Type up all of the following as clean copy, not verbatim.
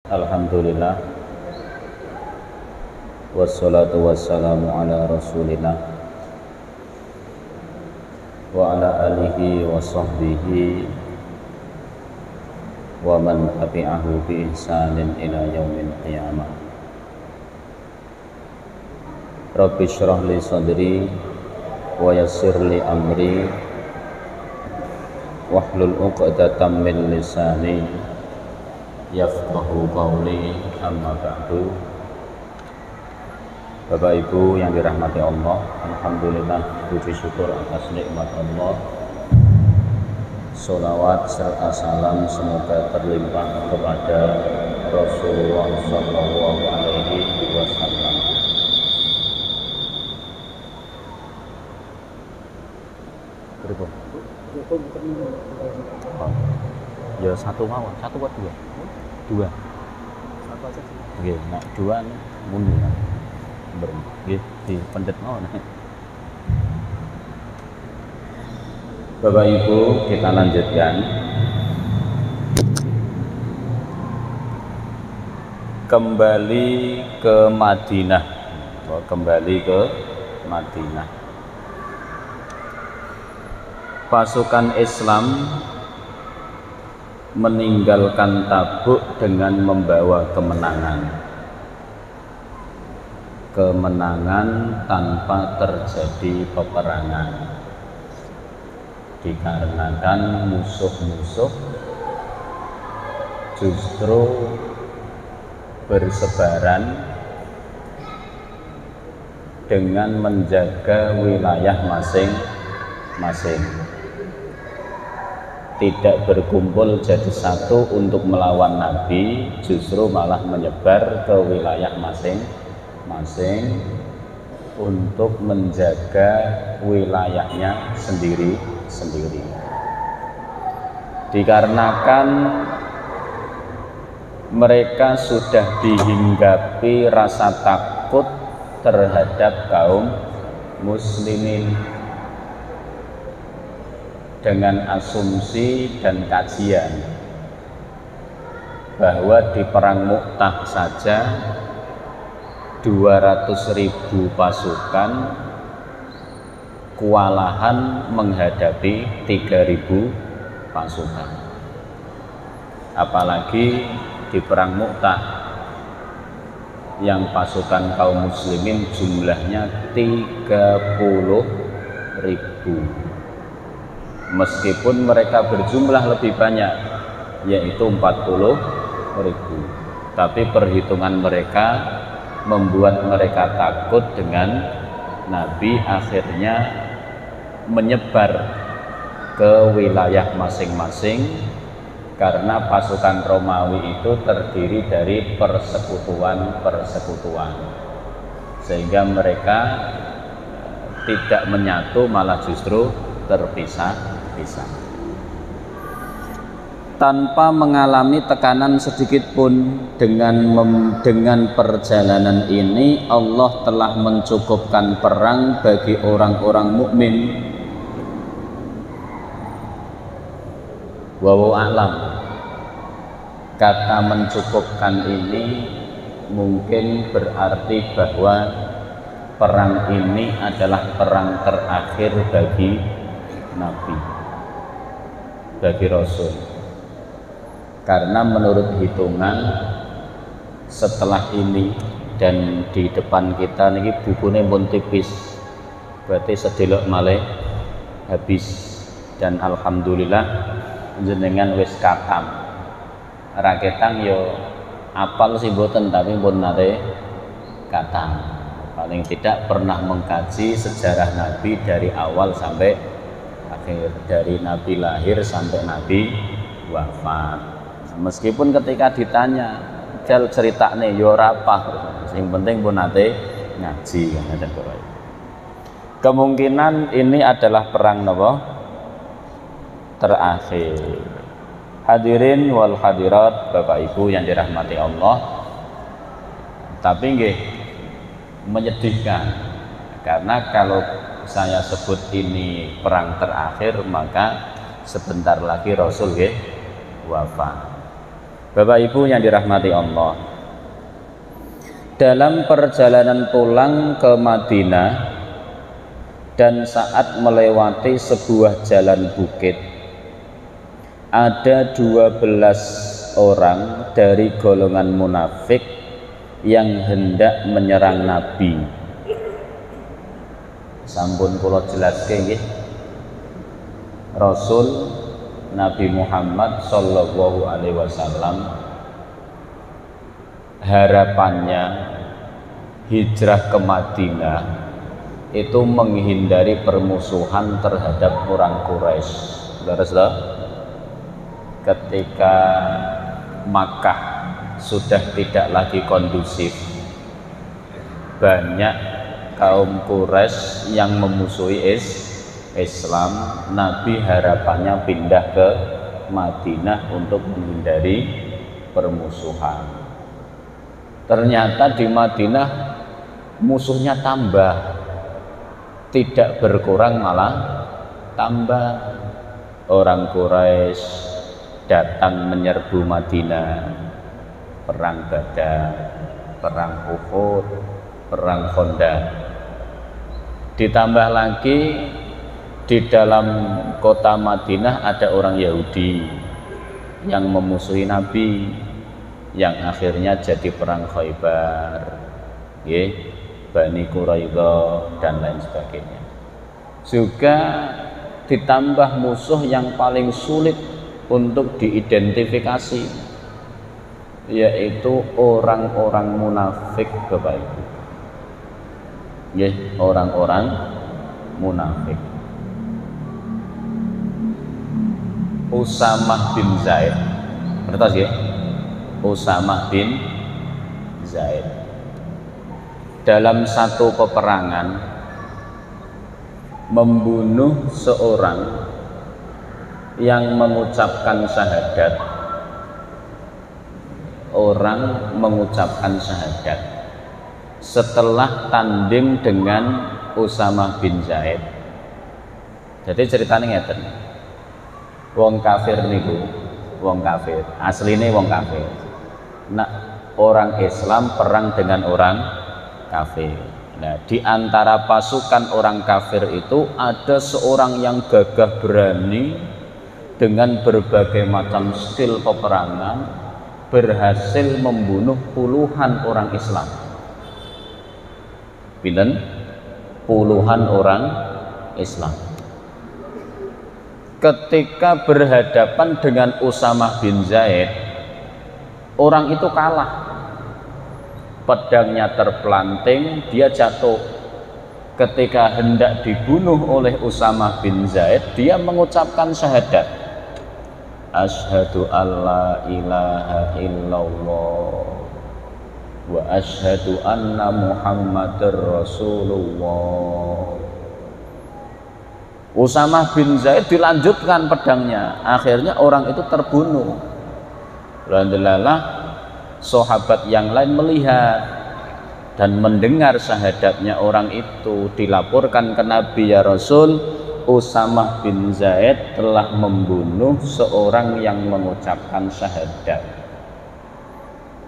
Alhamdulillah, wassalatu wassalamu ala rasulillah wa ala alihi wa sahbihi wa man tabi'ahu bi ihsanin ila yaumil qiyamah. Rabbi shrah li sadri wa yassir li amri wahlul 'uqdatam min lisani yafqahu qawli, amma ba'du. Bapak Ibu yang dirahmati Allah, alhamdulillah, puji syukur atas nikmat Allah. Sholawat serta salam semoga terlimpah kepada Rasulullah sallallahu alaihi wasallam. Ya satu mawon, satu buat dua. Dua. Satu aja. Nggih, nek dua muni. Nggih, di pendet mawon. Bapak Ibu, kita lanjutkan. Kembali ke Madinah. Kembali ke Madinah. Pasukan Islam meninggalkan Tabuk dengan membawa kemenangan tanpa terjadi peperangan, dikarenakan musuh-musuh justru bersebaran dengan menjaga wilayah masing-masing, tidak berkumpul jadi satu untuk melawan Nabi, justru malah menyebar ke wilayah masing-masing untuk menjaga wilayahnya sendiri-sendiri. Dikarenakan mereka sudah dihinggapi rasa takut terhadap kaum muslimin dengan asumsi dan kajian bahwa di perang Mu'tah saja 200.000 pasukan kewalahan menghadapi 3.000 pasukan, apalagi di perang Mu'tah yang pasukan kaum muslimin jumlahnya 30.000. Meskipun mereka berjumlah lebih banyak, yaitu 40.000, tapi perhitungan mereka membuat mereka takut dengan Nabi, akhirnya menyebar ke wilayah masing-masing, karena pasukan Romawi itu terdiri dari persekutuan, sehingga mereka tidak menyatu, malah justru terpisah-pisah. Tanpa mengalami tekanan sedikit pun, dengan perjalanan ini Allah telah mencukupkan perang bagi orang-orang mukmin. Wallahu a'lam. Kata mencukupkan ini mungkin berarti bahwa perang ini adalah perang terakhir bagi Nabi, bagi Rasul, karena menurut hitungan setelah ini dan di depan kita niki bukunya pun tipis, berarti sedelok malih habis, dan alhamdulillah jenengan wis katam. Raketang yo apal sih boten, tapi pun nate katam, paling tidak pernah mengkaji sejarah Nabi dari awal sampai akhir, dari Nabi lahir sampai Nabi wafat. Meskipun ketika ditanya jal ceritane yo ora apa, yang penting pun nate ngaji kan. Kemungkinan ini adalah perang napa terakhir. Hadirin wal hadirat, Bapak Ibu yang dirahmati Allah, tapi nggih menyedihkan, karena kalau saya sebut ini perang terakhir, maka sebentar lagi Rasul wafat. Bapak Ibu yang dirahmati Allah, dalam perjalanan pulang ke Madinah dan saat melewati sebuah jalan bukit, ada 12 orang dari golongan munafik yang hendak menyerang Nabi. Sampun kula jelaske nggih, Rasul Nabi Muhammad Sallallahu Alaihi Wasallam harapannya hijrah ke Madinah itu menghindari permusuhan terhadap orang Quraisy. Saudara, ketika Makkah sudah tidak lagi kondusif, banyak kaum Quraisy yang memusuhi Islam. Nabi harapannya pindah ke Madinah untuk menghindari permusuhan. Ternyata di Madinah musuhnya tambah, tidak berkurang malah tambah. Orang Quraisy datang menyerbu Madinah, perang Badar, perang Uhud, perang Khandaq. Ditambah lagi di dalam kota Madinah ada orang Yahudi yang memusuhi Nabi, yang akhirnya jadi perang Khaybar, Bani Quraidah dan lain sebagainya. Juga ditambah musuh yang paling sulit untuk diidentifikasi, yaitu orang-orang munafik, Bapak Ibu. Orang-orang munafik. Usamah bin Zaid, ngertos ya? Usamah bin Zaid dalam satu peperangan membunuh seorang yang mengucapkan syahadat. Orang mengucapkan syahadat setelah tanding dengan Usamah bin Zaid. Jadi ceritanya ngeten, wong kafir niku, wong kafir asline wong kafir. Nah, orang Islam perang dengan orang kafir. Nah, di antara pasukan orang kafir itu ada seorang yang gagah berani dengan berbagai macam skill peperangan, berhasil membunuh puluhan orang Islam. Pinten? Puluhan orang Islam. Ketika berhadapan dengan Usamah bin Zaid, orang itu kalah. Pedangnya terpelanting, dia jatuh. Ketika hendak dibunuh oleh Usamah bin Zaid, dia mengucapkan syahadat, asyhadu alla ilaha illallah wa asyhadu anna muhammadar rasulullah. Usamah bin Zaid dilanjutkan pedangnya, akhirnya orang itu terbunuh. Alhamdulillah, sahabat yang lain melihat dan mendengar syahadatnya orang itu, dilaporkan ke Nabi, ya Rasul, Usamah bin Zaid telah membunuh seorang yang mengucapkan syahadat.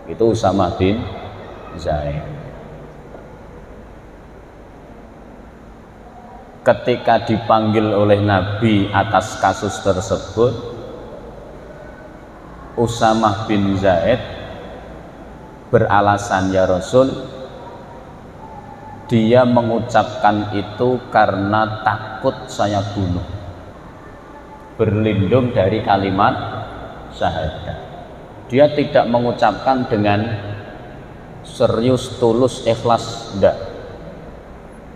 Itu Usamah bin Zaid. Ketika dipanggil oleh Nabi atas kasus tersebut, Usamah bin Zaid beralasan, ya Rasul, dia mengucapkan itu karena takut saya bunuh, berlindung dari kalimat syahadat. Dia tidak mengucapkan dengan serius, tulus, ikhlas, tidak.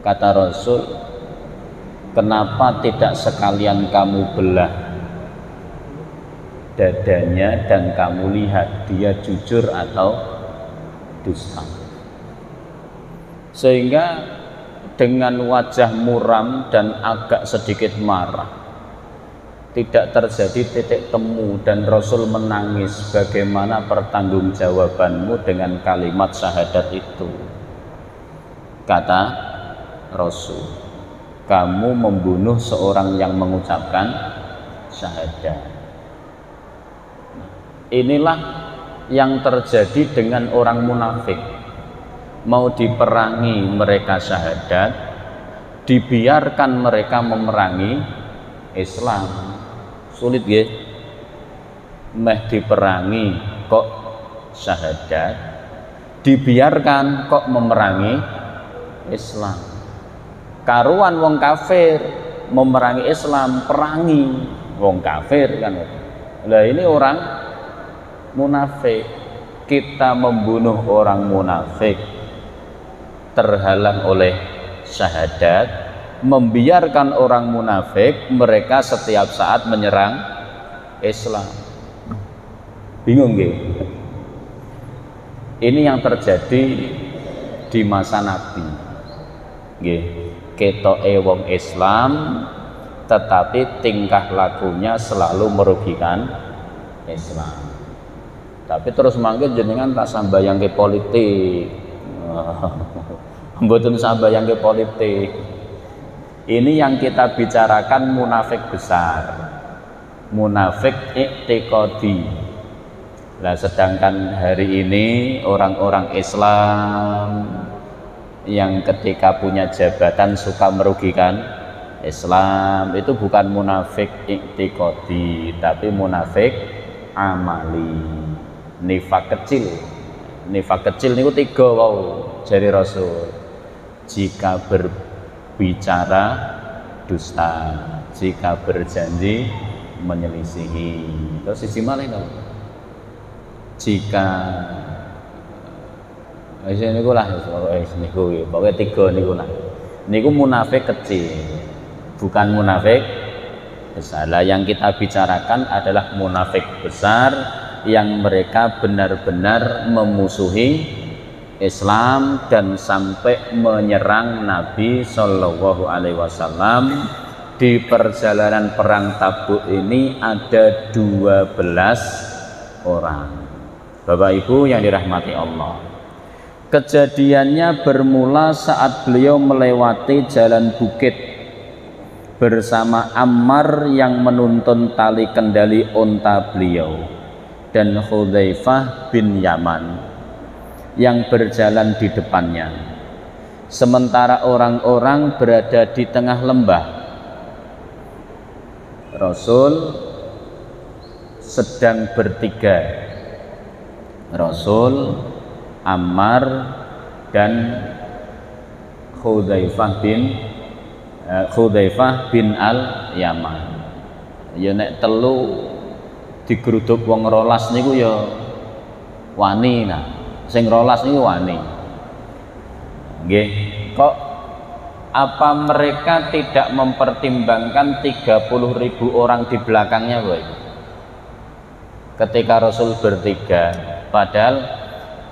Kata Rasul, kenapa tidak sekalian kamu belah dadanya dan kamu lihat dia jujur atau dusta. Sehingga dengan wajah muram dan agak sedikit marah, tidak terjadi titik temu, dan Rasul menangis, bagaimana pertanggungjawabanmu dengan kalimat syahadat itu? Kata Rasul, kamu membunuh seorang yang mengucapkan syahadat. Inilah yang terjadi dengan orang munafik. Mau diperangi mereka syahadat, dibiarkan mereka memerangi Islam. Sulit ya, meh diperangi kok syahadat, dibiarkan kok memerangi Islam. Karuan wong kafir memerangi Islam, perangi wong kafir kan. Lah ini orang munafik, kita membunuh orang munafik terhalang oleh syahadat, membiarkan orang munafik mereka setiap saat menyerang Islam. Bingung nggih? Ini yang terjadi di masa Nabi. Nggih, ketoke wong Islam tetapi tingkah lakunya selalu merugikan Islam. Tapi terus mangke jenengan tak sambayangke politik. Mboten sambayangke politik. Ini yang kita bicarakan munafik besar, munafik i'tiqadi. Nah, sedangkan hari ini orang-orang Islam yang ketika punya jabatan suka merugikan Islam itu bukan munafik i'tiqadi, tapi munafik amali, nifak kecil. Nifak kecil niku 3 wau jari Rasul. Jika berbicara dusta, jika berjanji menyelisihi. Terus siji malih to. Jika niku lah niku pokoke 3 niku lah. Niku munafik kecil, bukan munafik besar. Lah yang kita bicarakan adalah munafik besar yang mereka benar-benar memusuhi Islam dan sampai menyerang Nabi Shallallahu Alaihi Wasallam. Di perjalanan perang Tabuk ini ada 12 orang. Bapak Ibu yang dirahmati Allah, kejadiannya bermula saat beliau melewati jalan bukit bersama Ammar yang menuntun tali kendali unta beliau dan Hudzaifah bin Yaman yang berjalan di depannya, sementara orang-orang berada di tengah lembah. Rasul sedang bertiga, Rasul, Ammar dan Hudzaifah bin Al-Yaman. Ya nek telu digeruduk wong 12 niku ya wani, nah sing 12 niku wani. Nggih, kok apa mereka tidak mempertimbangkan 30.000 orang di belakangnya, boy? Ketika Rasul bertiga, padahal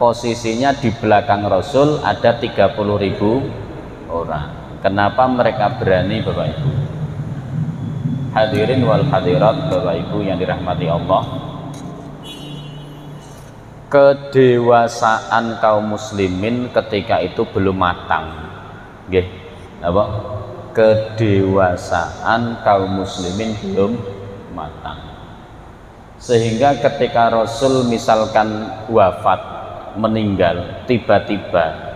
posisinya di belakang Rasul ada 30.000 orang. Kenapa mereka berani, Bapak Ibu? Hadirin wal hadirat, Bapak Ibu yang dirahmati Allah, kedewasaan kaum muslimin ketika itu belum matang. Nggih, apa? Kedewasaan kaum muslimin belum matang. Sehingga ketika Rasul misalkan wafat, meninggal tiba-tiba,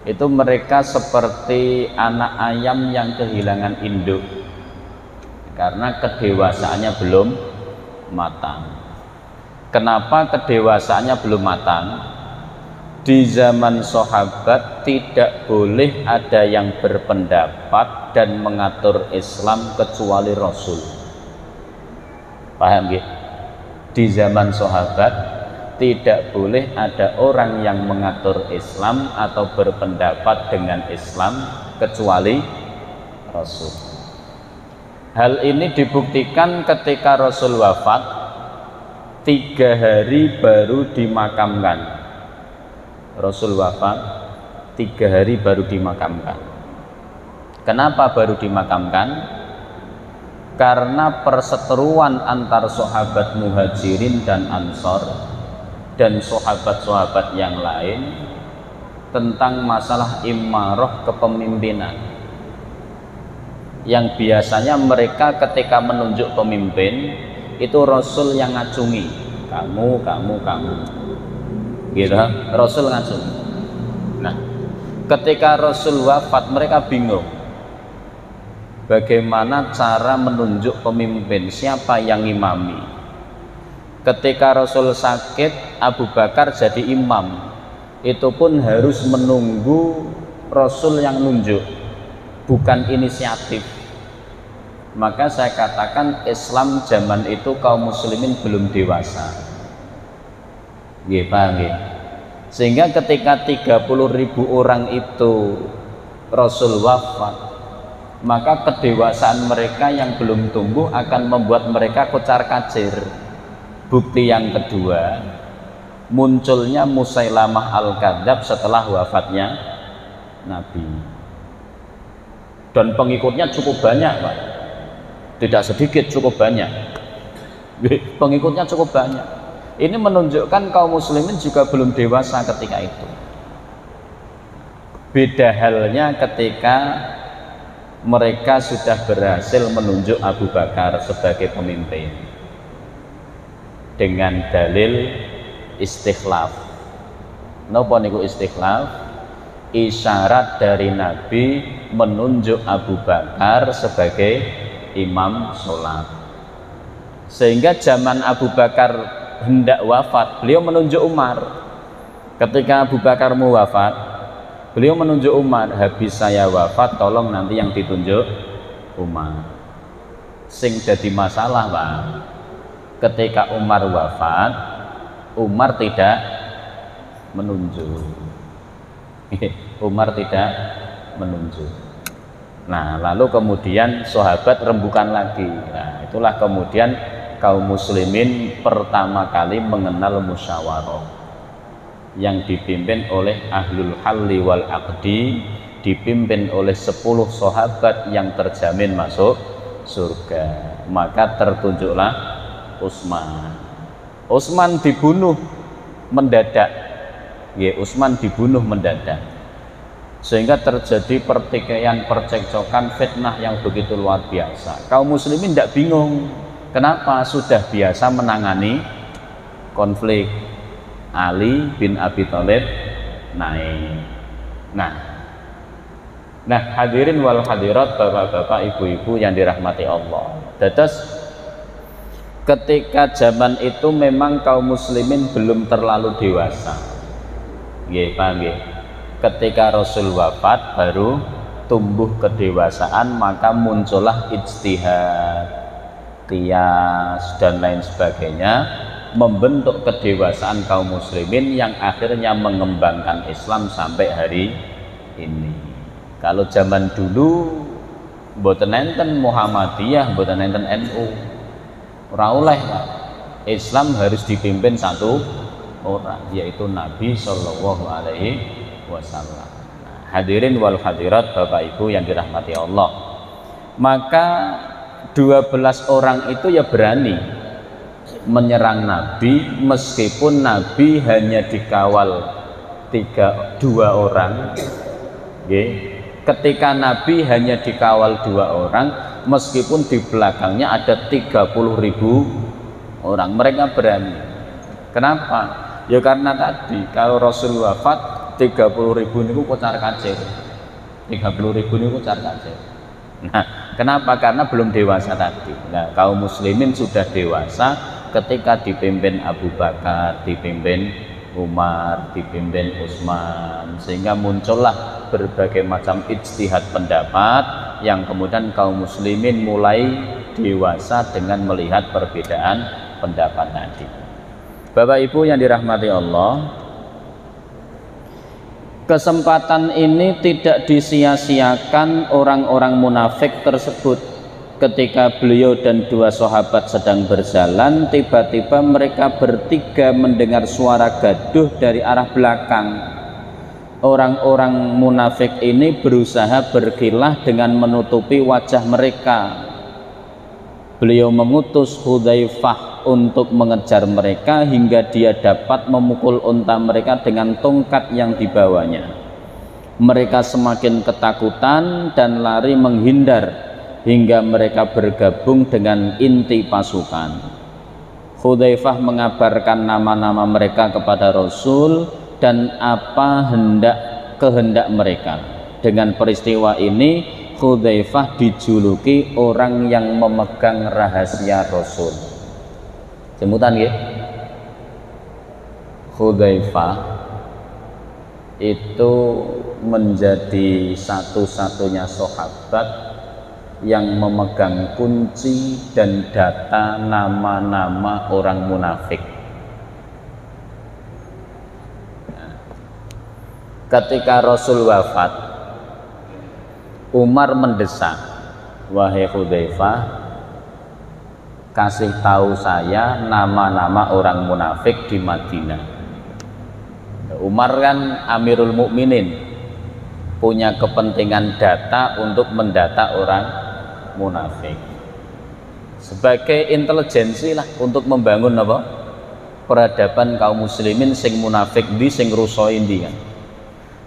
itu mereka seperti anak ayam yang kehilangan induk karena kedewasaannya belum matang. Kenapa kedewasaannya belum matang? Di zaman sahabat tidak boleh ada yang berpendapat dan mengatur Islam kecuali Rasul. Paham nggih? Di zaman sahabat tidak boleh ada orang yang mengatur Islam atau berpendapat dengan Islam kecuali Rasul. Hal ini dibuktikan ketika Rasul wafat, 3 hari baru dimakamkan. Rasul wafat 3 hari baru dimakamkan. Kenapa baru dimakamkan? Karena perseteruan antar sahabat Muhajirin dan Ansor dan sahabat-sahabat yang lain tentang masalah imarah kepemimpinan, yang biasanya mereka ketika menunjuk pemimpin itu Rasul yang ngacungi, kamu gitu. Rasul langsung. Nah, ketika Rasul wafat mereka bingung bagaimana cara menunjuk pemimpin, siapa yang imami. Ketika Rasul sakit, Abu Bakar jadi imam, itu pun harus menunggu Rasul yang nunjuk, bukan inisiatif. Maka saya katakan Islam zaman itu kaum muslimin belum dewasa. Nggih, paham nggih? Sehingga ketika 30.000 orang itu Rasul wafat, maka kedewasaan mereka yang belum tumbuh akan membuat mereka kocar-kacir. Bukti yang kedua, munculnya Musailamah Al-Kadzab setelah wafatnya Nabi. Dan pengikutnya cukup banyak, Pak. Tidak sedikit, cukup banyak. Pengikutnya cukup banyak. Ini menunjukkan kaum muslimin juga belum dewasa ketika itu. Beda halnya ketika mereka sudah berhasil menunjuk Abu Bakar sebagai pemimpin dengan dalil istikhlaf. Napa niku istikhlaf? Isyarat dari Nabi menunjuk Abu Bakar sebagai imam sholat. Sehingga zaman Abu Bakar hendak wafat, beliau menunjuk Umar. Ketika Abu Bakar mau wafat, beliau menunjuk Umar, habis saya wafat tolong nanti yang ditunjuk Umar. Sing jadi masalah, Pak, ketika Umar wafat, Umar tidak menunjuk. Umar tidak menunjuk. Nah, lalu kemudian sahabat rembukan lagi. Nah, itulah kemudian kaum muslimin pertama kali mengenal musyawarah yang dipimpin oleh ahlul halli wal aqdi, dipimpin oleh 10 sahabat yang terjamin masuk surga. Maka tertunjuklah Utsman. Utsman dibunuh mendadak. Ya, Utsman dibunuh mendadak. Sehingga terjadi pertikaian, percekcokan, fitnah yang begitu luar biasa. Kaum muslimin tidak bingung. Kenapa? Sudah biasa menangani konflik. Ali bin Abi Thalib naik. Nah, hadirin wal hadirat, bapak-bapak, ibu-ibu yang dirahmati Allah. Dados ketika zaman itu memang kaum muslimin belum terlalu dewasa. Nggih, paham nggih? Ketika Rasul wafat baru tumbuh kedewasaan, maka muncullah ijtihad, qiyas dan lain sebagainya, membentuk kedewasaan kaum muslimin yang akhirnya mengembangkan Islam sampai hari ini. Kalau zaman dulu mboten enten Muhammadiyah, mboten enten NU, ora oleh, Pak. Islam harus dipimpin satu orang, yaitu Nabi Shallallahu Alaihi Wasallam. Hadirin wal hadirat, bapak ibu yang dirahmati Allah, maka 12 orang itu ya berani menyerang Nabi meskipun Nabi hanya dikawal 2 orang. Ketika Nabi hanya dikawal 2 orang, meskipun di belakangnya ada 30.000 orang, mereka berani. Kenapa? Ya karena tadi kalau Rasul wafat 30.000 niku kocar-kacir. 30.000 niku kocar-kacir. Nah, kenapa? Karena belum dewasa tadi. Nah, kaum muslimin sudah dewasa ketika dipimpin Abu Bakar, dipimpin Umar, dipimpin Utsman, sehingga muncullah berbagai macam ijtihad pendapat yang kemudian kaum muslimin mulai dewasa dengan melihat perbedaan pendapat tadi. Bapak Ibu yang dirahmati Allah, kesempatan ini tidak disia-siakan orang-orang munafik tersebut. Ketika beliau dan 2 sahabat sedang berjalan, tiba-tiba mereka bertiga mendengar suara gaduh dari arah belakang. Orang-orang munafik ini berusaha berkilah dengan menutupi wajah mereka. Beliau mengutus Hudzaifah untuk mengejar mereka hingga dia dapat memukul unta mereka dengan tongkat yang dibawanya. Mereka semakin ketakutan dan lari menghindar hingga mereka bergabung dengan inti pasukan. Hudzaifah mengabarkan nama-nama mereka kepada Rasul dan apa kehendak mereka. Dengan peristiwa ini Hudzaifah dijuluki orang yang memegang rahasia Rasul. Sebutan ya. Hudzaifah itu menjadi satu-satunya sahabat yang memegang kunci dan data nama-nama orang munafik. Ketika Rasul wafat, Umar mendesak, wahai Hudzaifah, kasih tahu saya nama-nama orang munafik di Madinah. Umar kan Amirul Mukminin, punya kepentingan data untuk mendata orang munafik. Sebagai intelijensi lah untuk membangun apa? Peradaban kaum muslimin sing munafik di sing ruso indi kan.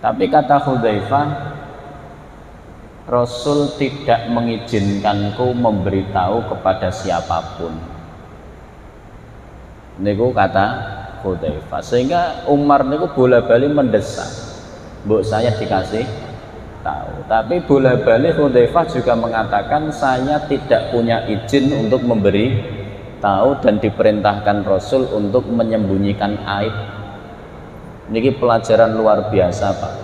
Tapi kata Hudzaifah, Rasul tidak mengizinkanku memberitahu kepada siapapun. Niku kata Hudzaifah. Sehingga Umar niku bola-bali mendesak, mbok saya dikasih tahu. Tapi bola-balik Hudzaifah juga mengatakan saya tidak punya izin untuk memberi tahu dan diperintahkan Rasul untuk menyembunyikan aib. Niki pelajaran luar biasa Pak.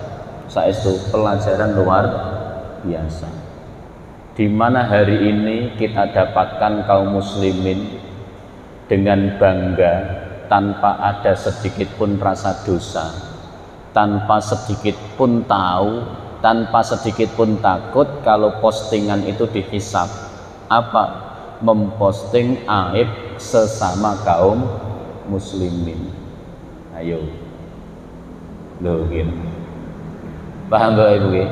Saestu pelajaran luar biasa. Di mana hari ini kita dapatkan kaum muslimin dengan bangga tanpa ada sedikit pun rasa dosa, tanpa sedikit pun tahu, tanpa sedikit pun takut kalau postingan itu dihisab. Apa? Memposting aib sesama kaum muslimin. Ayo loh gitu. Paham gak Ibu?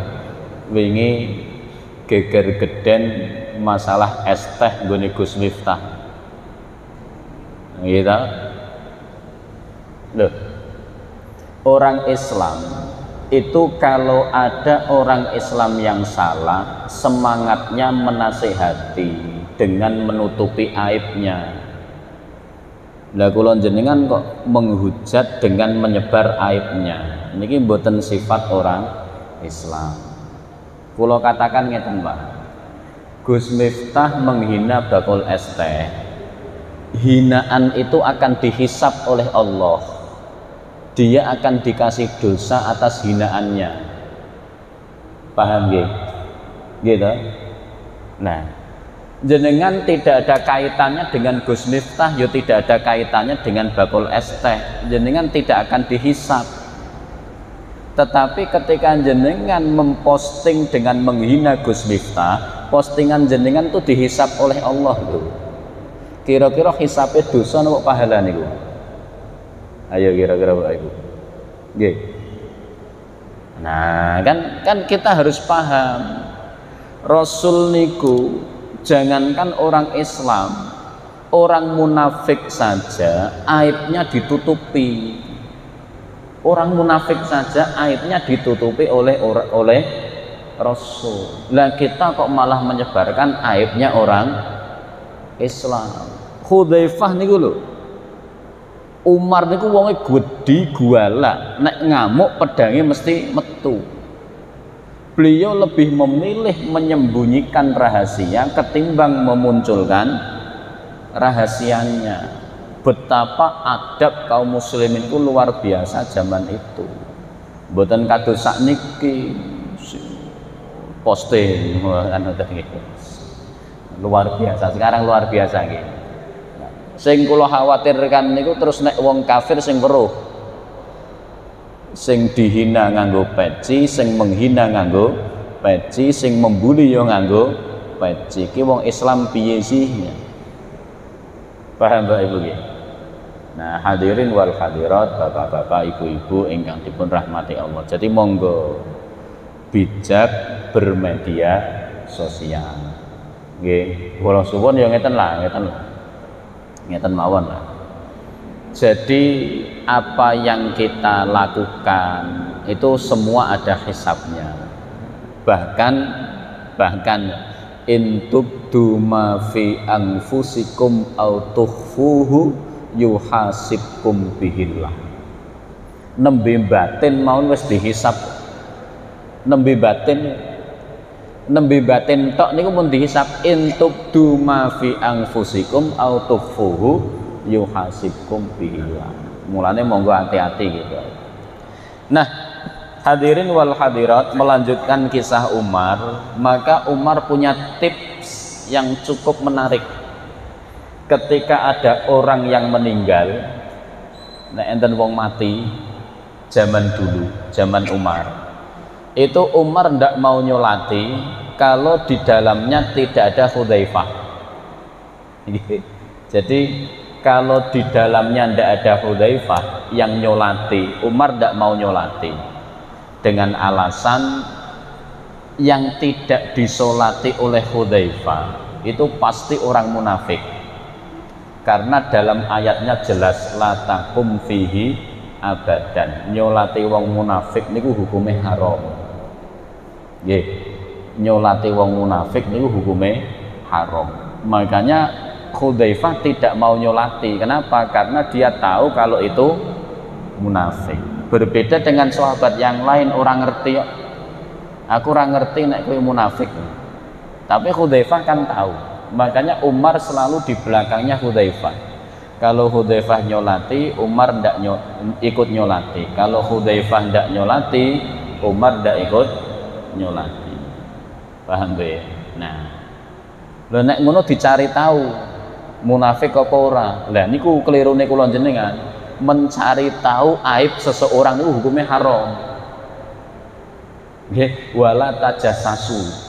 Wingi geger geden masalah es teh nggone Gus Miftah gitu. Loh, orang Islam itu kalau ada orang Islam yang salah, semangatnya menasehati dengan menutupi aibnya. Lah kula jenengan kok menghujat dengan menyebar aibnya. Niki mboten sifat orang Islam. Kula katakan ngeten Pak. Gus Miftah menghina bakul es teh. Hinaan itu akan dihisab oleh Allah. Dia akan dikasih dosa atas hinaannya. Paham nggih? Gitu. Nah, jenengan tidak ada kaitannya dengan Gus Miftah, ya tidak ada kaitannya dengan bakul es teh. Jenengan tidak akan dihisab. Tetapi ketika jenengan memposting dengan menghina Gus Miftah, postingan jenengan itu dihisab oleh Allah tuh. Kira-kira hisabnya dosa napa pahala niku? Ayo kira-kira Bapak Ibu. Nggih. Nah, kan kita harus paham. Rasul niku jangankan orang Islam, orang munafik saja aibnya ditutupi. Orang munafik saja aibnya ditutupi oleh Rasul. Lah kita kok malah menyebarkan aibnya orang Islam. Hudzaifah niku lho. Umar niku wonge gedhi guala, nek ngamuk pedange mesti metu. Beliau lebih memilih menyembunyikan rahasia ketimbang memunculkan rahasianya. Betapa adab kaum muslimin itu luar biasa zaman itu. Mboten kados sakniki posting luar biasa. Sekarang luar biasa nggih. Sing kula khawatirkan niku terus nek wong kafir sing weruh, sing dihina nganggo peci, sing menghina nganggo peci, sing membuli yo nganggo peci. Ki wong Islam piye sih? Paham Bapak Ibu nggih? Nah, hadirin wal hadirat, bapak-bapak, ibu-ibu ingkang dipun rahmati Allah. Jadi monggo bijak bermedia sosial. Nggih, kula suwun yo ngeten lah, ngeten mawon lah. Jadi apa yang kita lakukan itu semua ada hisabnya. Bahkan in tubdu ma fi anfusikum au tukhfuhu yuhasibkum bihillah. Nembe batin mau wis dihisab. Nembe batin tok niku pun dihisab in tubdu ma fi anfusikum au tukhfuhu yuhasibkum bihillah. Mulane monggo hati-hati gitu. Nah, hadirin wal hadirat, melanjutkan kisah Umar, maka Umar punya tips yang cukup menarik. Ketika ada orang yang meninggal, nek enten wong mati zaman dulu, zaman Umar, itu Umar ndak mau nyolati kalau di dalamnya tidak ada Hudzaifah. Jadi kalau di dalamnya ndak ada Hudzaifah yang nyolati, Umar ndak mau nyolati dengan alasan yang tidak disolati oleh Hudzaifah itu pasti orang munafik, karena dalam ayatnya jelas la taqum fihi abadan, nyolati wong munafik niku hukume haram. Nggih, nyolati wong munafik niku hukume haram. Makanya Hudzaifah tidak mau nyolati. Kenapa? Karena dia tahu kalau itu munafik. Berbeda dengan sahabat yang lain, orang ngerti, aku orang ngerti nek kowe munafik. Tapi Hudzaifah kan tahu. Makanya Umar selalu di belakangnya Hudzaifah. Kalau Hudzaifah nyolati, Umar ndak ikut nyolati. Kalau Hudzaifah ndak nyolati, Umar ndak ikut nyolati. Paham ya? Nah, lho nek ngono dicari tahu munafik apa ora. Lah niku kelirune kula jenengan, mencari tahu aib seseorang itu hukumnya haram. Nggih, wala tajassasu.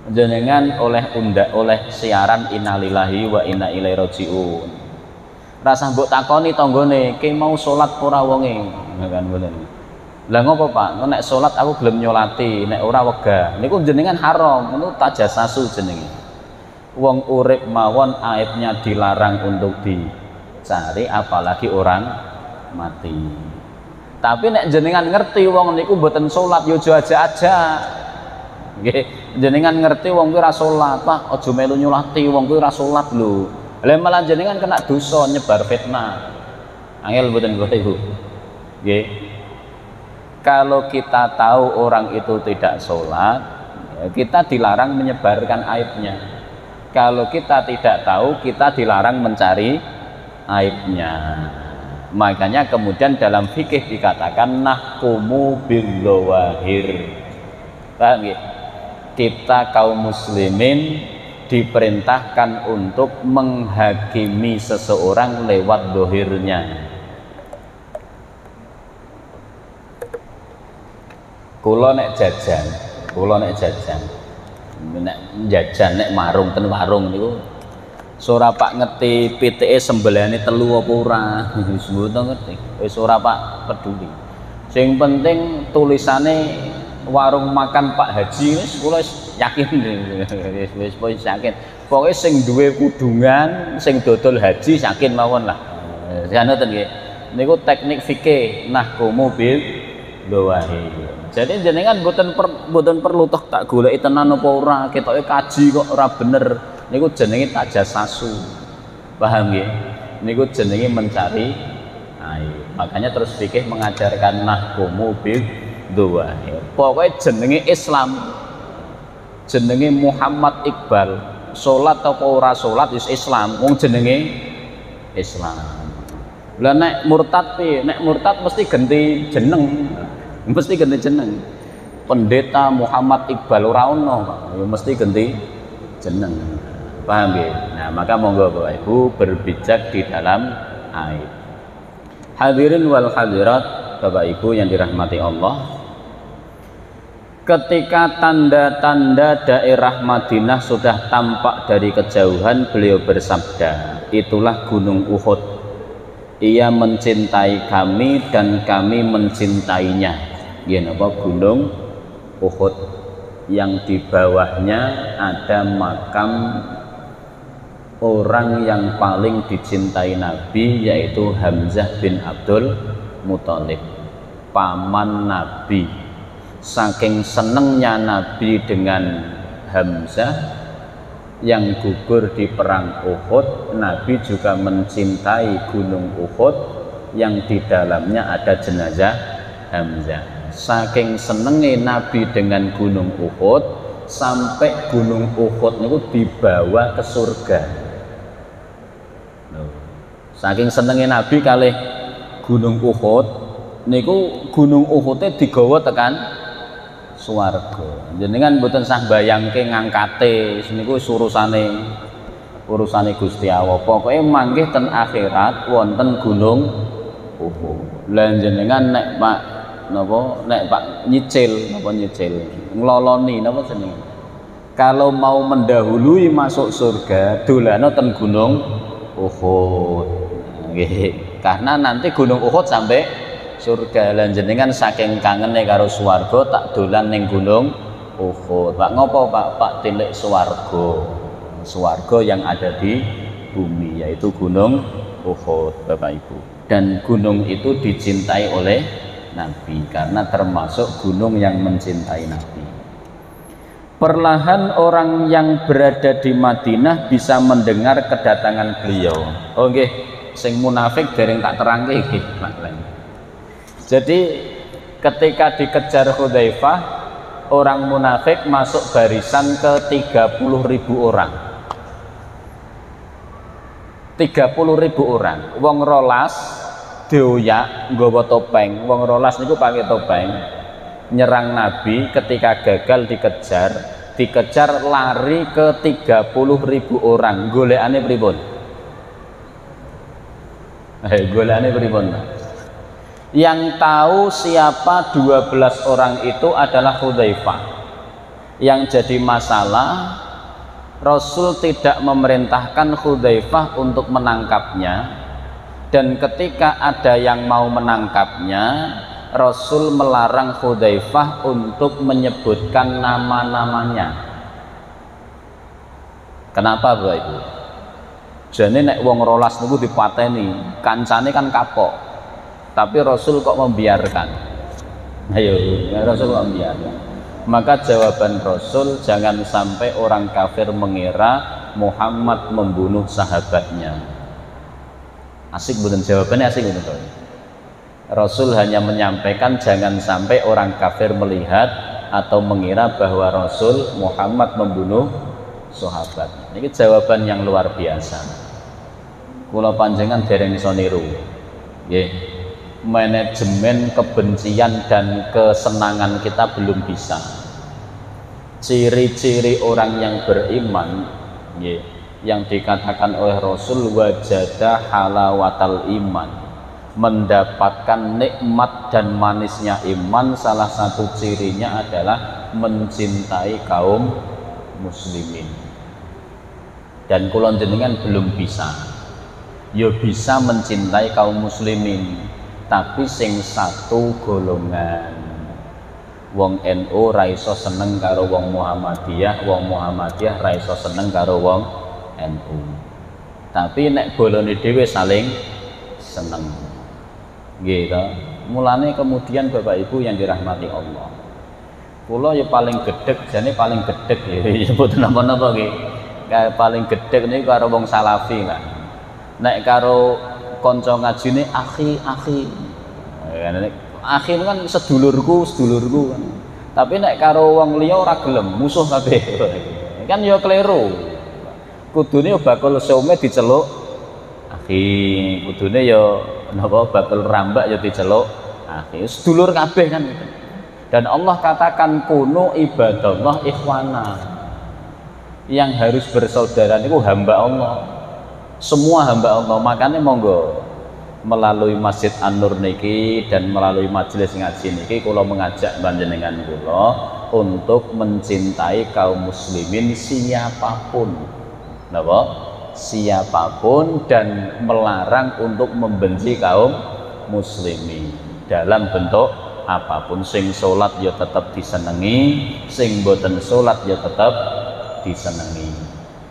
Jenengan oleh siaran innalillahi wa inna ilaihi rajiun. Rasa mbok takoni tanggane, "Ki mau salat ora wonge?" Kan ngoten. Lah ngopo Pak? Nek salat aku gelem nyolati, nek ora wegah. Niku jenengan haram, niku tajassasu jenenge. Wong urip mawon aibnya dilarang untuk dicari, apalagi orang mati. Tapi nek jenengan ngerti wong niku mboten salat yo aja-aja. Nggih, jenengan ngerti wong kuwi ora salat, Pak, aja melu nyolati wong kuwi ora salat lho. Lah malah jenengan kena dosa nyebar fitnah. Angel mboten kula Ibu. Nggih. Kalau kita tahu orang itu tidak salat, kita dilarang menyebarkan aibnya. Kalau kita tidak tahu, kita dilarang mencari aibnya. Makanya kemudian dalam fikih dikatakan nahkumu bil dzawahir. Paham ya? Kita kaum muslimin diperintahkan untuk menghakimi seseorang lewat dohirnya. Kula nek jajan, nek jajan nek marung ten warung niku ora Pak ngerti pitike sembelihane telu apa ora, wis mboten ngerti. Wis ora Pak peduli. Sing penting tulisane warung makan Pak Haji wis kula yakin wis yakin. Pokoke sing duwe kudungan, sing dodol haji yakin mawon lah. Ngoten nggih. Niku teknik fikih nahkumu bil dzawahir. Jadi jenengan mboten perlu toh tak goleki tenan apa ora, ketoke kaji kok ora bener. Niku jenenge tajassasu. Paham nggih? Niku jenenge mencari aib. Makanya terus fikih mengajarkan nahkumu bil dzawahir. Pokoke jenenge Islam. Jenenge Muhammad Iqbal. Salat apa ora salat wis Islam. Wong jenenge Islam. Lah nek murtad piye? Nek murtad mesti ganti jeneng. Mesti ganti jeneng. Pendeta Muhammad Iqbal ora ono, Pak. Ya mesti ganti jeneng. Paham ya? Nah, maka monggo Bapak Ibu berbijak di dalam aib. Hadirin wal hadirat, Bapak Ibu yang dirahmati Allah. Ketika tanda-tanda daerah Madinah sudah tampak dari kejauhan, beliau bersabda, "Itulah Gunung Uhud. Ia mencintai kami dan kami mencintainya." Ya, napa Gunung Uhud yang di bawahnya ada makam orang yang paling dicintai Nabi, yaitu Hamzah bin Abdul Muthalib, paman Nabi. Saking senengnya Nabi dengan Hamzah yang gugur di perang Uhud, Nabi juga mencintai gunung Uhud yang di dalamnya ada jenazah Hamzah. Saking senenge Nabi dengan gunung Uhud, sampai gunung Uhud itu dibawa ke surga. Saking senenge Nabi kalih gunung Uhud niku, gunung Uhudnya digawa tekan swarga. Jenengan mboten sah bayangke ngangkate niku urusane Gusti Allah. Pokoke manggih ten akhirat wonten gunung Uhud. Lah jenengan nek Pak napa nek Pak nyicil ngloloni napa jenenge, kalau mau mendahului masuk surga dolana ten gunung Uhud. Nggih, karena nanti gunung Uhud sampai surga. Lan jenengan saking kangene karo swarga tak dolan ning gunung Uhud. Pak ngopo Pak? Pak tilik swarga yang ada di bumi, yaitu gunung Uhud Bapak Ibu. Dan gunung itu dicintai oleh Nabi karena termasuk gunung yang mencintai Nabi. Perlahan orang yang berada di Madinah bisa mendengar kedatangan beliau. Oh nggih, sing munafik dereng tak terangke iki Pak Len. Jadi ketika dikejar Hudzaifah, orang munafik masuk barisan ke 30.000 orang. 30.000 orang. Wong rolas dioyak nggawa topeng. Wong rolas niku pakai topeng. Nyerang Nabi ketika gagal dikejar lari ke 30.000 orang. Golekane pripun? Golekane pripun? Yang tahu siapa 12 orang itu adalah Hudzaifah. Yang jadi masalah, Rasul tidak memerintahkan Hudzaifah untuk menangkapnya, dan ketika ada yang mau menangkapnya, Rasul melarang Hudzaifah untuk menyebutkan nama-namanya. Kenapa Bapak Ibu? Jane nek wong rolas niku dipateni, kancane kan kapok. Tapi Rasul kok membiarkan? Ayo, Rasul kok membiarkan? Maka jawaban Rasul, jangan sampai orang kafir mengira Muhammad membunuh sahabatnya. Asik bukan jawabannya, asik betul. Rasul hanya menyampaikan jangan sampai orang kafir melihat atau mengira bahwa Rasul Muhammad membunuh sahabat. Ini jawaban yang luar biasa. Kula panjenengan dereng iso niru. Nggih. Manajemen kebencian dan kesenangan kita belum bisa. Ciri-ciri orang yang beriman, nggih, yang dikatakan oleh Rasul wajada halawatal iman, mendapatkan nikmat dan manisnya iman, salah satu cirinya adalah mencintai kaum muslimin. Dan kula jenengan belum bisa. Ya bisa mencintai kaum muslimin, tapi sing satu golongan. Wong NU ra iso seneng karo wong Muhammadiyah, wong Muhammadiyah ra iso seneng karo wong NU. Tapi nek bolone dhewe saling seneng. Gitu. Mulane kemudian Bapak Ibu yang dirahmati Allah, kula ya paling gedeg, jane paling gedeg ya mboten napa-napa nggih. Paling gedeg niku karo wong salafi kan. Nek karo kanca ngajine akhi. Akhi kan sedulurku kan. Tapi nek karo wong liya ora gelem, musuh kabeh. Kan ya kleru. Kudune ya bakul some diceluk akhi, kudune ya napa bakul rambak ya diceluk akhi. Sedulur kabeh kan gitu. Dan Allah katakan kunu ibadallah ikhwana. Yang harus bersaudara niku hamba Allah. Semua hamba Allah, makanya monggo melalui Masjid An-Nur niki dan melalui majelis ngaji niki kula mengajak panjenengan kula untuk mencintai kaum muslimin siapapun. Napa? Siapapun, dan melarang untuk membenci kaum muslimin dalam bentuk apapun. Sing salat ya tetap disenengi, sing boten salat ya tetap disenengi.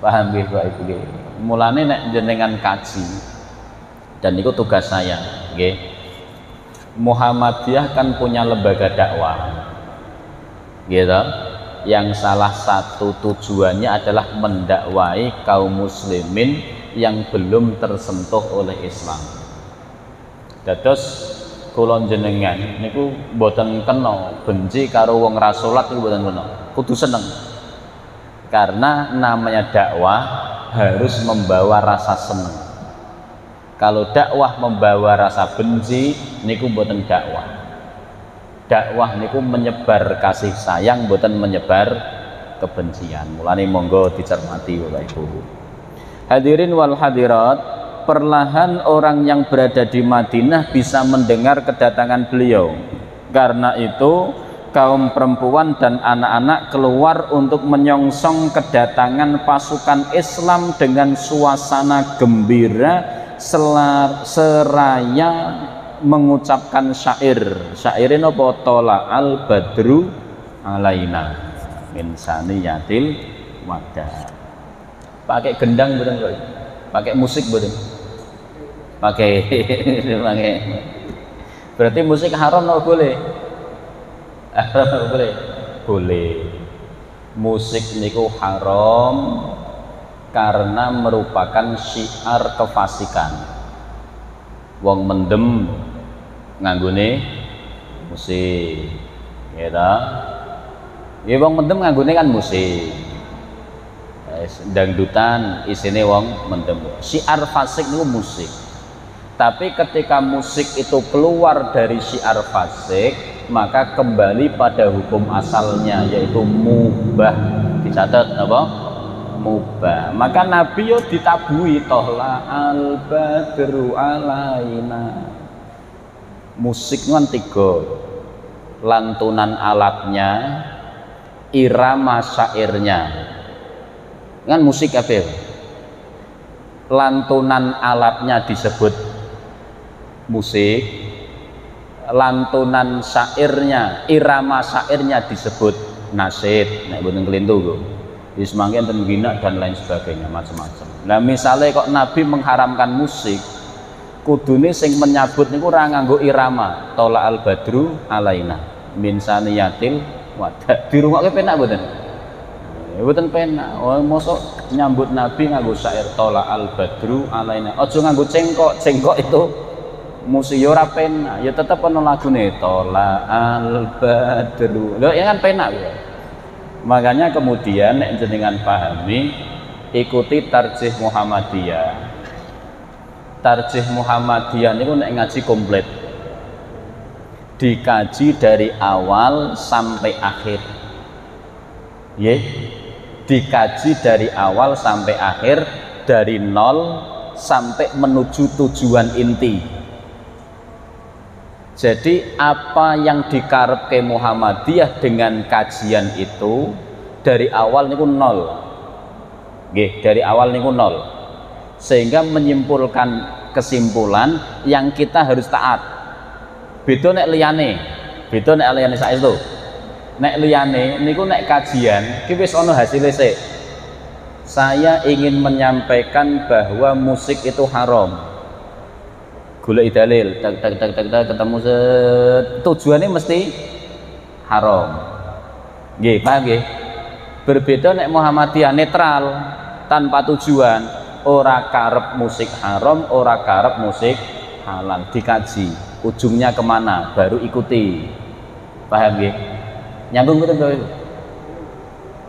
Paham nggih Bapak Ibu nggih? Mulane nek jenengan kaji, dan itu tugas saya, nggih. Muhammadiyah kan punya lembaga dakwah, gitu. yang salah satu tujuannya adalah mendakwai kaum muslimin yang belum tersentuh oleh Islam. Dados kula jenengan niku mboten kena benci karo wong ra salat niku mboten kena, kudu seneng. Karena namanya dakwah harus membawa rasa seneng. Kalau dakwah membawa rasa benci niku mboten dakwah. Dakwah niku menyebar kasih sayang, mboten menyebar kebencian. Mulane monggo dicermati Bapak Ibu. Hadirin wal hadirat, perlahan orang yang berada di Madinah bisa mendengar kedatangan beliau. Karena itu kaum perempuan dan anak-anak keluar untuk menyongsong kedatangan pasukan Islam dengan suasana gembira seraya mengucapkan syairin apa tola al badru alaina min saniyatil wada. Pakai gendang betul kok, pakai musik betul, pakai berarti musik haram atau boleh? Haram atau boleh? Boleh. Musik niku haram karena merupakan syiar kefasikan. Wong mendem nganggone musik, ya ta? Ya wong mendem nganggone kan musik. Dangdutan isine wong mendem. Syiar fasik niku musik. Tapi ketika musik itu keluar dari syiar fasik, maka kembali pada hukum asalnya yaitu mubah. Dicatat apa? Mubah. Maka Nabi yo ditabui tohla al badru alaina. Musik kan tiga, lantunan alatnya, irama syairnya. Kan musik apa? Lantunan alatnya disebut musik, lantunan syairnya, irama syairnya disebut nasyid. Nek boten kelintu kok. Semangkin tenggina dan lain sebagainya, macam-macam. Nah misalnya kok Nabi mengharamkan musik, kudune sing menyabut niku ora nganggo irama tola al badru alaina min saniyatil wada. Dirungokke penak mboten? Mboten penak. Oh mosok nyambut Nabi nganggo syair tola al badru alaina. Aja nganggo cengkok. Cengkok itu musik ya ora penak. Ya tetep ana lagune tola al badru. Lho ya kan penak ya. Makanya kemudian nek jenengan pahami, ikuti Tarjih Muhammadiyah. Tarjih Muhammadiyah niku nek ngaji komplit. Dikaji dari awal sampai akhir. Nggih. Dikaji dari awal sampai akhir, dari nol sampai menuju tujuan inti. Jadi apa yang dikarepke Muhammadiyah dengan kajian itu dari awal niku nol. Nggih, dari awal niku nol. Sehingga menyimpulkan kesimpulan yang kita harus taat. Beda nek liyane. Beda nek liyane saestu. Nek liyane niku nek kajian ki wis ana hasile sik. Saya ingin menyampaikan bahwa musik itu haram. Golek dalil, tak ketemu tujuannya mesti haram. Nggih, paham nggih? Berbeda nek Muhammadiyah netral, tanpa tujuan, ora karep musik haram, ora karep musik halal, dikaji. Ujungnya kemana? Baru ikuti. Paham nggih? Nyambung mboten Bapak Ibu?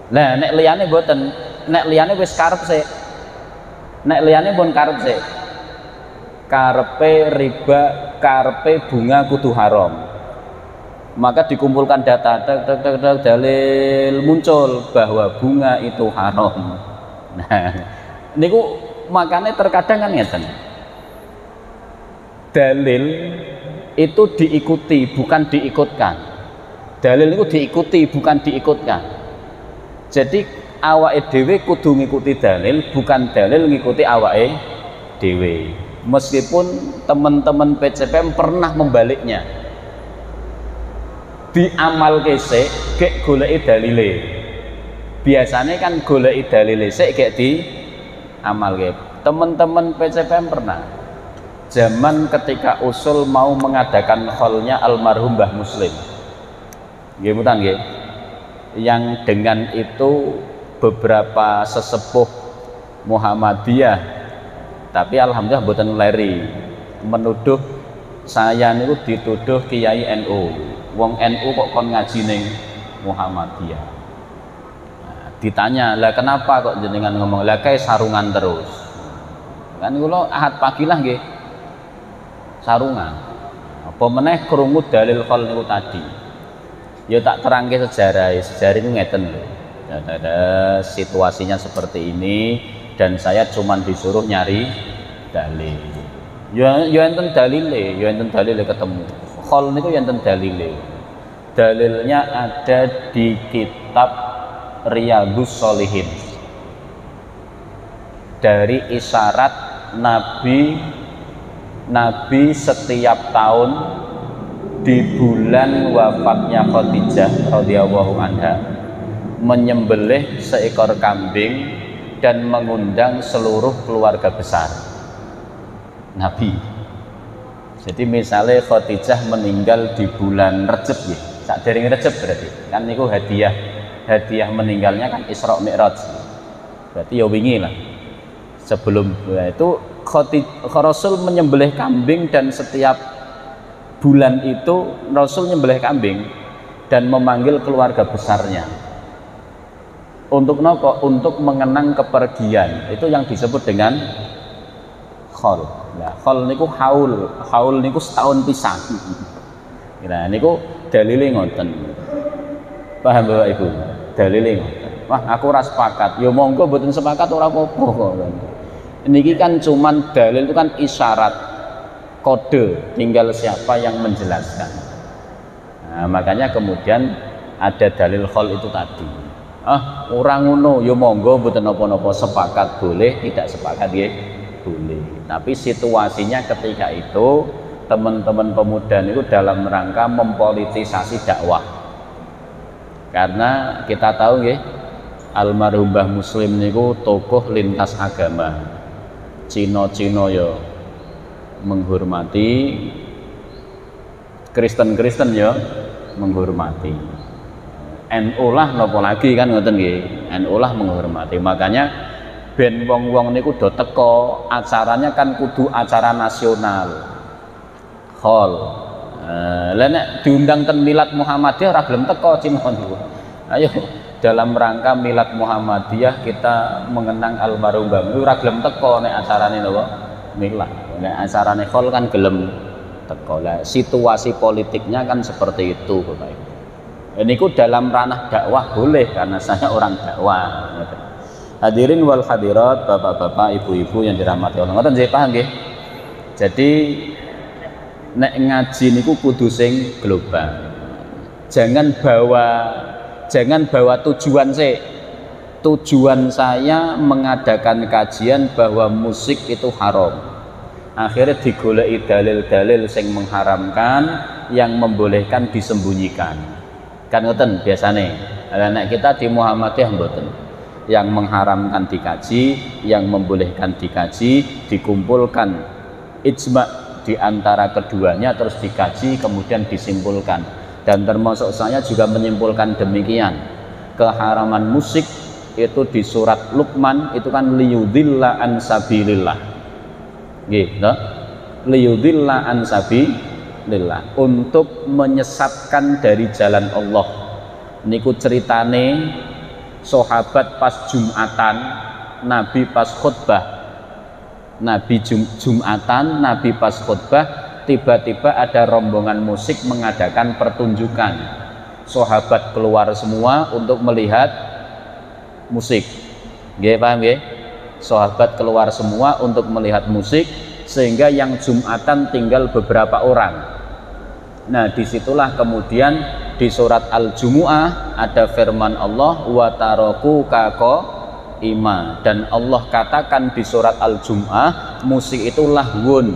Nah, nek liyane mboten, nek liyane wis karep sik. Nek liyane pun karep sik. Karepe riba, karepe bunga kudu haram. Maka dikumpulkan data, dalil muncul bahwa bunga itu haram. Nah, niku makanya terkadang kan ngeten. Dalil itu diikuti bukan diikutkan. Dalil itu diikuti bukan diikutkan. Jadi awake dhewe kudu ngikuti dalil, bukan dalil ngikuti awake dhewe. Meskipun teman-teman PCPM pernah membaliknya, diamal kesek gek goleki dalile. Biasanya kan goleki dalile sik gek di amal ke. Teman-teman PCPM pernah zaman ketika usul mau mengadakan kholnya almarhum Mbah Muslim. Nggih mutan nggih. yang dengan itu beberapa sesepuh Muhammadiyah, tapi alhamdulillah mboten leri, menuduh saya niku dituduh Kiai NU. Wong NU kok kon ngaji ning Muhammadiyah. Nah, ditanya, "Lah kenapa kok jenengan ngomong lah kayak sarungan terus?" Kan kula Ahad pagi lah nggih sarungan. Apa meneh krungu dalil khol niku tadi. Ya tak terangke sejarah itu ngeten lho. Ada situasinya seperti ini dan saya cuman disuruh nyari dalil. Ya enten dalile, ya enten dalile ketemu. Khol niku ya enten dalile. Dalilnya ada di kitab Riyadhus Shalihin. Dari isyarat Nabi setiap tahun di bulan wafatnya Khadijah radhiyallahu anha menyembelih seekor kambing dan mengundang seluruh keluarga besar Nabi. Jadi misalnya Khadijah meninggal di bulan Rejab ya, sakderenge Rejab berarti kan niku hadiah meninggalnya kan Isra Mi'raj. Berarti ya wingi lah. Sebelum itu Rasul menyembelih kambing dan setiap bulan itu Rasul nyembelih kambing dan memanggil keluarga besarnya untuk nopo, untuk mengenang kepergian. Itu yang disebut dengan khol. Nah, khol niku haul niku setahun pisan. Nah, niku dalile ngoten. Paham Bapak Ibu? Dalile ngoten. Wah, aku ora sepakat. Ya monggo mboten sepakat ora apa-apa kok. Niki kan cuman dalil itu kan isyarat, kode, tinggal siapa yang menjelaskan. Nah, makanya kemudian ada dalil khol itu tadi. Orang ngono ya monggo mboten napa-napa, sepakat boleh, tidak sepakat ya boleh. Tapi situasinya ketika itu teman-teman pemuda itu dalam rangka mempolitisasi dakwah. Karena kita tahu ya, almarhum Mbah Muslim niku tokoh lintas agama. Cina ya menghormati, Kristen ya menghormati, NU lah nopo lagi kan ngoten nggih, NU lah menghormati. Makanya ben wong-wong niku do teko, acaranya kan kudu acara nasional. Hall. Lah nek diundang ten Milad Muhammadiyah ora gelem teko Cina niku. Ayo dalam rangka Milad Muhammadiyah kita mengenang almarhum Mbah ora gelem teko nek acarane napa Milad. Nek acarane khol kan gelem teko. Lah situasi politiknya kan seperti itu Bapak Ibu. Niku dalam ranah dakwah boleh karena saya orang dakwah. Hadirin wal hadirat, bapak-bapak, ibu-ibu yang dirahmati Allah. Ngoten nggih, paham nggih? Jadi nek ngaji niku kudu sing global. Jangan bawa tujuan sih. Tujuan saya mengadakan kajian bahwa musik itu haram. Akhirnya digoleki dalil-dalil sing mengharamkan, yang membolehkan disembunyikan. Kan ngoten biasane. Nek kita di Muhammadiyah mboten. Yang mengharamkan dikaji, yang membolehkan dikaji, dikumpulkan ijma di antara keduanya terus dikaji kemudian disimpulkan. Dan termasuk saya juga menyimpulkan demikian. Keharaman musik itu di surat Luqman itu kan liyudilla an sabilillah. Gitu. Liyudilla an sabilillah, untuk menyesatkan dari jalan Allah. Niku ceritane sahabat pas Jumatan, Nabi pas khutbah. Nabi Jumatan, Nabi pas khutbah, tiba-tiba ada rombongan musik mengadakan pertunjukan. Sahabat keluar semua untuk melihat musik. Nggih, paham nggih? Sahabat keluar semua untuk melihat musik, sehingga yang Jumatan tinggal beberapa orang. Nah, disitulah kemudian di surat Al-Jumu'ah ada firman Allah, wa taraku ima, dan Allah katakan di surat Al-Jumu'ah musik itu lahwun.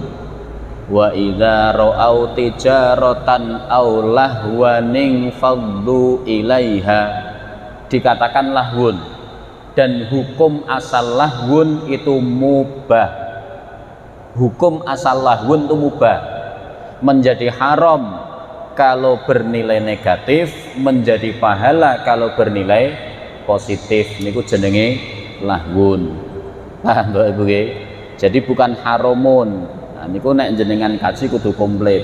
Wa idza ra'au tijaratan aw lahwanin faddu ilaiha, dikatakan lahwun, dan hukum asal lahwun itu mubah. Hukum asal lahwun itu mubah, menjadi haram kalau bernilai negatif, menjadi pahala kalau bernilai positif. Niku jenenge lahwun. Paham Bapak Ibu nggih? Jadi bukan haramun. Nah, niku nek jenengan kaji kudu komplit.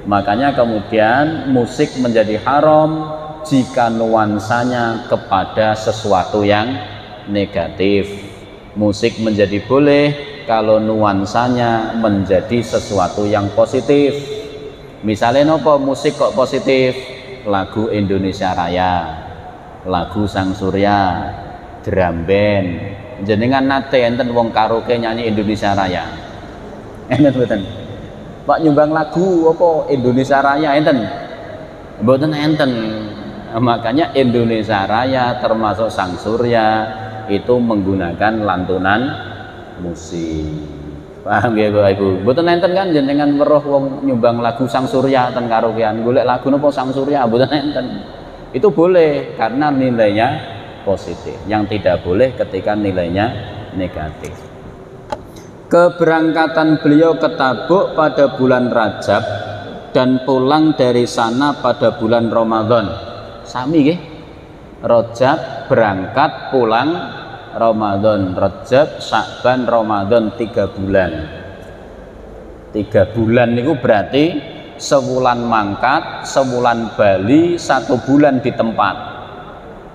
Makanya kemudian musik menjadi haram jika nuansanya kepada sesuatu yang negatif. Musik menjadi boleh kalau nuansanya menjadi sesuatu yang positif. Misalnya nopo musik kok positif? Lagu Indonesia Raya, lagu Sang Surya, drum band. Jenengan nate enten wong karaoke nyanyi Indonesia Raya? Enten mboten? Pak nyumbang lagu apa Indonesia Raya enten? Mboten enten. Makanya Indonesia Raya termasuk Sang Surya itu menggunakan lantunan musik. Paham nggih Bapak Ibu? Mboten enten kan jenengan weruh wong nyumbang lagu Sang Surya ten karaokean, golek lagu napa Sang Surya, mboten enten. Itu boleh karena nilainya positif. Yang tidak boleh ketika nilainya negatif. Keberangkatan beliau ke Tabuk pada bulan Rajab dan pulang dari sana pada bulan Ramadan. Sami nggih. Rajab berangkat, pulang Ramadan. Rajab, Sya'ban, Ramadan 3 bulan. 3 bulan itu berarti sebulan mangkat, sebulan bali, 1 bulan di tempat.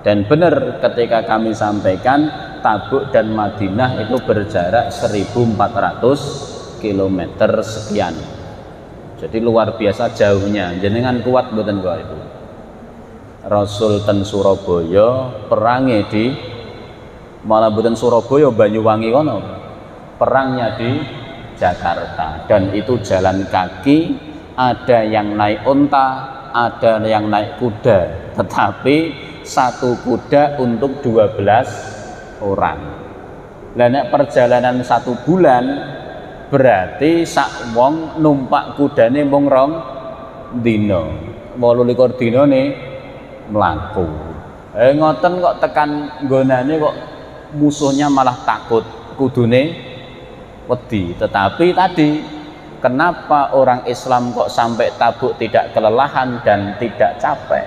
Dan benar ketika kami sampaikan Tabuk dan Madinah itu berjarak 1400 km sekian. Jadi luar biasa jauhnya. Jenengan kuat mboten Bapak Ibu? Rasul ten Surabaya perangi di malah mboten Surabaya, Banyuwangi kono. Perangnya di Jakarta dan itu jalan kaki, ada yang naik unta, ada yang naik kuda, tetapi satu kuda untuk 12 orang. Lah nek perjalanan 1 bulan berarti sak wong numpak kudane mung 2 dina. 28 dinane mlaku. Ngoten kok tekan nggonane kok musuhnya malah takut, kudune wedi. Tetapi tadi kenapa orang Islam kok sampai Tabuk tidak kelelahan dan tidak capek?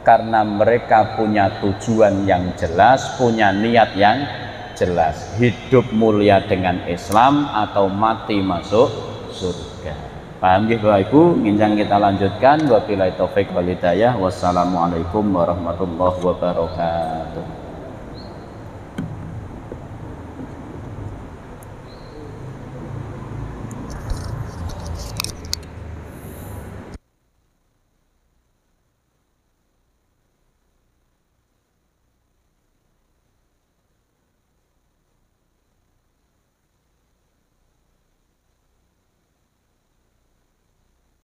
Karena mereka punya tujuan yang jelas, punya niat yang jelas, hidup mulia dengan Islam atau mati masuk surga. Paham nggih Bapak Ibu? Nginjang kita lanjutkan. Wabillahi taufik wal hidayah. Wassalamualaikum warahmatullahi wabarakatuh.